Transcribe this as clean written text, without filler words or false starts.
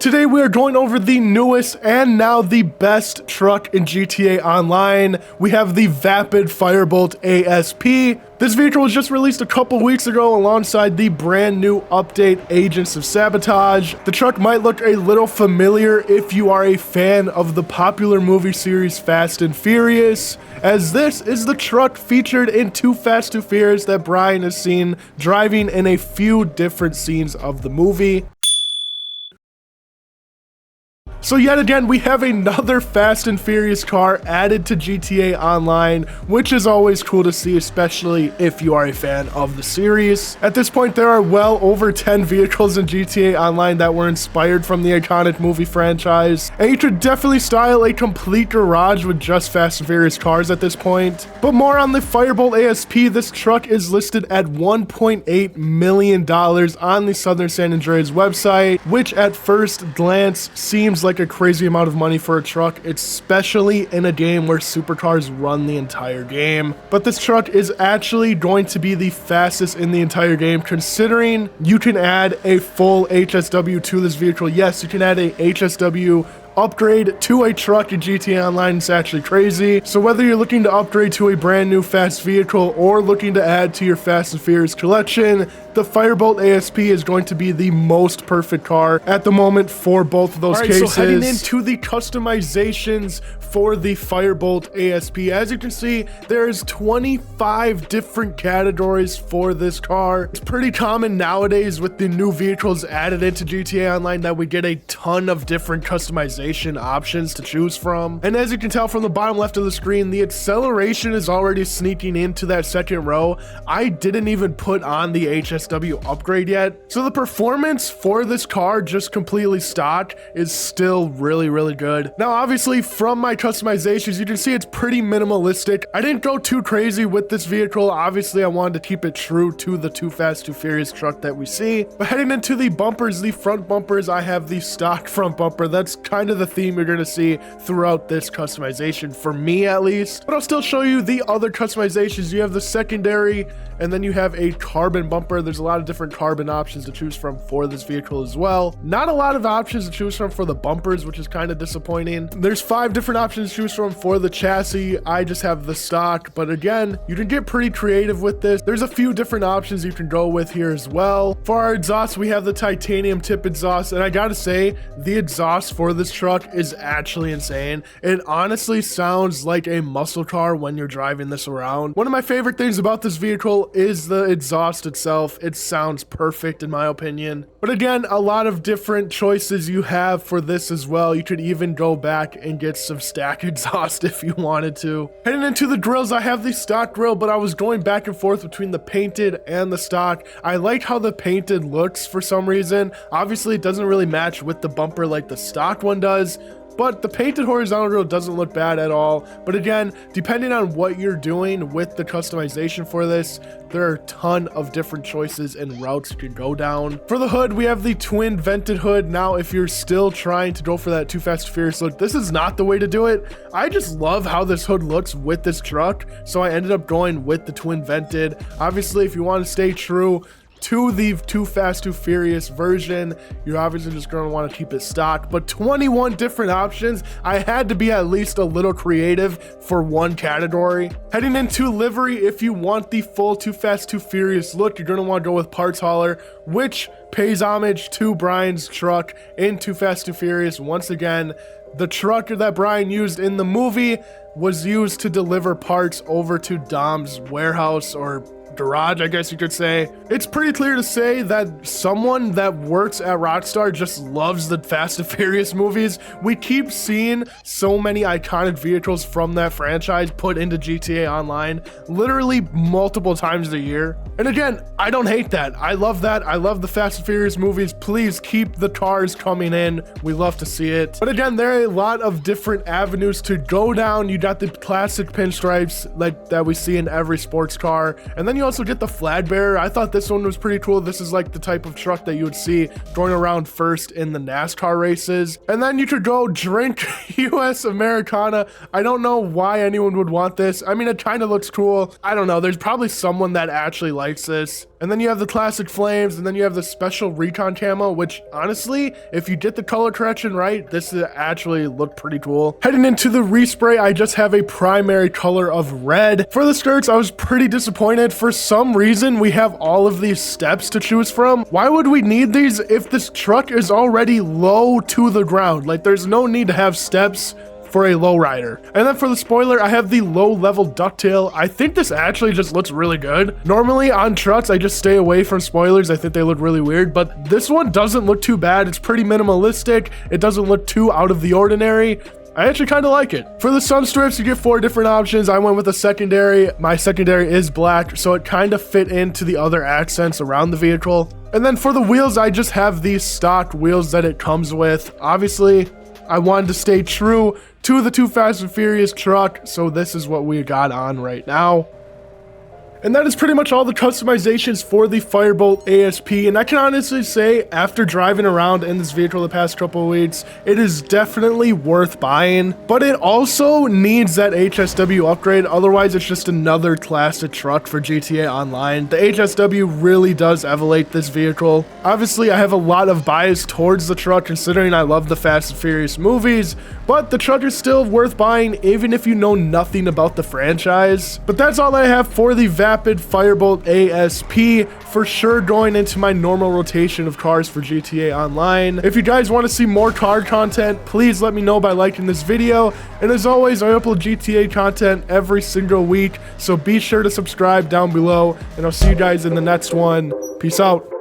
Today we are going over the newest and now the best truck in GTA Online. We have the Vapid Firebolt ASP. This vehicle was just released a couple weeks ago alongside the brand new update Agents of Sabotage. The truck might look a little familiar if you are a fan of the popular movie series Fast and Furious, as this is the truck featured in Too Fast Too Furious that Brian has seen driving in a few different scenes of the movie. So yet again, we have another Fast and Furious car added to GTA Online, which is always cool to see, especially if you are a fan of the series. At this point, there are well over 10 vehicles in GTA Online that were inspired from the iconic movie franchise, and you could definitely style a complete garage with just Fast and Furious cars at this point. But more on the Firebolt ASP, this truck is listed at $1.8 million on the Southern San Andreas website, which at first glance seems like a crazy amount of money for a truck, especially in a game where supercars run the entire game. But this truck is actually going to be the fastest in the entire game, considering you can add a full HSW to this vehicle. Yes, you can add a HSW upgrade to a truck in GTA Online. It's actually crazy. So whether you're looking to upgrade to a brand new fast vehicle or looking to add to your Fast and Furious collection, the Firebolt ASP is going to be the most perfect car at the moment for both of those cases. So heading into the customizations for the Firebolt ASP, as you can see, there's 25 different categories for this car. It's pretty common nowadays with the new vehicles added into GTA Online that we get a ton of different customization options to choose from. And as you can tell from the bottom left of the screen, the acceleration is already sneaking into that second row. I didn't even put on the HSW upgrade yet. So the performance for this car, just completely stock, is still really good. Now obviously from my customizations, you can see it's pretty minimalistic. I didn't go too crazy with this vehicle. Obviously I wanted to keep it true to the Too Fast Too Furious truck that we see. But heading into the bumpers, the front bumpers, I have the stock front bumper. That's kind of the theme you're gonna see throughout this customization, for me at least. But I'll still show you the other customizations. You have the secondary, and then you have a carbon bumper. There's a lot of different carbon options to choose from for this vehicle as well. Not a lot of options to choose from for the bumpers, which is kind of disappointing. There's 5 different options to choose from for the chassis. I just have the stock, but again, you can get pretty creative with this. There's a few different options you can go with here as well. For our exhaust, we have the titanium tip exhaust, and I gotta say, the exhaust for this truck is actually insane. It honestly sounds like a muscle car when you're driving this around. One of my favorite things about this vehicle is the exhaust itself. It sounds perfect in my opinion. But again, a lot of different choices you have for this as well. You could even go back and get some stack exhaust if you wanted to. Heading into the grills, I have the stock grill, but I was going back and forth between the painted and the stock. I like how the painted looks for some reason. Obviously it doesn't really match with the bumper like the stock one does, but the painted horizontal grill doesn't look bad at all. But again, depending on what you're doing with the customization for this, there are a ton of different choices and routes you can go down. For the hood, we have the twin vented hood. Now, if you're still trying to go for that Too Fast Too Furious look, this is not the way to do it. I just love how this hood looks with this truck, so I ended up going with the twin vented. Obviously, if you want to stay true to the Too Fast Too Furious version, you're obviously just going to want to keep it stock. But 21 different options. I had to be at least a little creative for one category. Heading into livery, if you want the full Too Fast Too Furious look, you're going to want to go with parts hauler, which pays homage to Brian's truck in Too Fast Too Furious. Once again, the truck that Brian used in the movie was used to deliver parts over to Dom's warehouse, or garage, I guess you could say. It's pretty clear to say that someone that works at Rockstar just loves the Fast and Furious movies. We keep seeing so many iconic vehicles from that franchise put into GTA Online literally multiple times a year. And again, I don't hate that. I love that. I love the Fast and Furious movies. Please keep the cars coming in. We love to see it. But again, there are a lot of different avenues to go down. You got the classic pinstripes like that we see in every sports car, and then you also get the flag bearer. I thought this one was pretty cool. This is like the type of truck that you would see going around first in the NASCAR races. And then you could go drink US Americana. I don't know why anyone would want this. I mean, it kind of looks cool. I don't know. There's probably someone that actually likes this. And then you have the classic flames, and then you have the special recon camo, which honestly, if you get the color correction right, this actually looked pretty cool. Heading into the respray, I just have a primary color of red. For the skirts, I was pretty disappointed. For some reason, we have all of these steps to choose from. Why would we need these if this truck is already low to the ground? Like, there's no need to have steps for a lowrider. And then for the spoiler, I have the low level ducktail. I think this actually just looks really good. Normally on trucks, I just stay away from spoilers. I think they look really weird, but this one doesn't look too bad. It's pretty minimalistic. It doesn't look too out of the ordinary. I actually kind of like it. For the sun strips, you get 4 different options. I went with a secondary. My secondary is black, so it kind of fit into the other accents around the vehicle. And then for the wheels, I just have these stock wheels that it comes with. Obviously, I wanted to stay true to the Too Fast and Furious truck, so this is what we got on right now. And that is pretty much all the customizations for the Firebolt ASP, and I can honestly say, after driving around in this vehicle the past couple of weeks, it is definitely worth buying, but it also needs that HSW upgrade. Otherwise it's just another classic truck for GTA Online. The HSW really does elevate this vehicle. Obviously I have a lot of bias towards the truck considering I love the Fast and Furious movies, but the truck is still worth buying even if you know nothing about the franchise. But that's all I have for the Vapid Firebolt ASP, for sure going into my normal rotation of cars for GTA Online. If you guys want to see more car content, please let me know by liking this video. And as always, I upload GTA content every single week, so be sure to subscribe down below, and I'll see you guys in the next one. Peace out.